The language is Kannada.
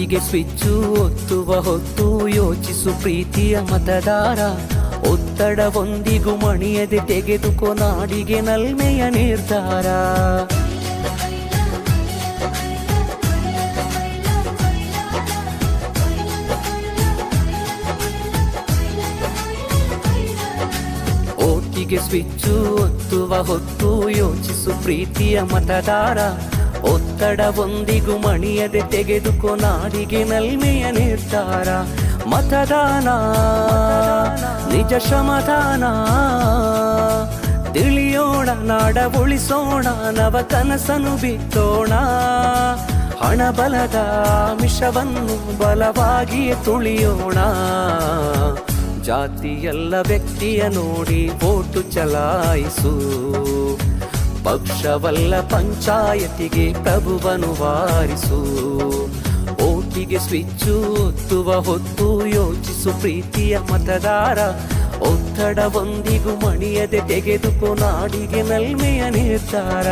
ಓಟಿಗೆ ಸ್ವಿಚ್ಚು ಒತ್ತುವ ಹೊತ್ತು ಯೋಚಿಸು ಪ್ರೀತಿಯ ಮತದಾರ. ಒತ್ತಡವೊಂದಿಗೂ ಮಣಿಯದೆ ತೆಗೆದುಕೋ ನಾಡಿಗೆ ನಲ್ಮೆಯ ನಿರ್ಧಾರ. ಓಟಿಗೆ ಸ್ವಿಚ್ಚು ಒತ್ತುವ ಹೊತ್ತು ಯೋಚಿಸು ಪ್ರೀತಿಯ ಮತದಾರ. ಒತ್ತಡವೊಂದಿಗೂ ಮಣಿಯದೆ ತೆಗೆದುಕೋ ನಾಡಿಗೆ ನಲ್ಮೆಯ ನಿರ್ಧಾರ. ಮತದಾನ ನಿಜ ಶ್ರಮದಾನ, ತಿಳಿಯೋಣ ನಾಡ ಉಳಿಸೋಣ, ನವ ಕನಸನು ಬಿತ್ತೋಣ. ಹಣಬಲದ ಮಿಷವನ್ನು ಬಲವಾಗಿಯೇ ತುಳಿಯೋಣ. ಜಾತಿಯಲ್ಲ ವ್ಯಕ್ತಿಯ ನೋಡಿ ವೋಟು ಚಲಾಯಿಸು. ಪಕ್ಷವಲ್ಲ ಪಂಚಾಯತಿಗೆ ಪ್ರಭುವನು ವಾರಿಸು. ಓಟಿಗೆ ಸ್ವಿಚ್ಚು ಒತ್ತುವ ಹೊತ್ತು ಯೋಚಿಸು ಪ್ರೀತಿಯ ಮತದಾರ. ಒತ್ತಡವೊಂದಿಗೂ ಮಣಿಯದೆ ತೆಗೆದುಕೋ ನಾಡಿಗೆ ನಲ್ಮೆಯ ನಿರ್ಧಾರ.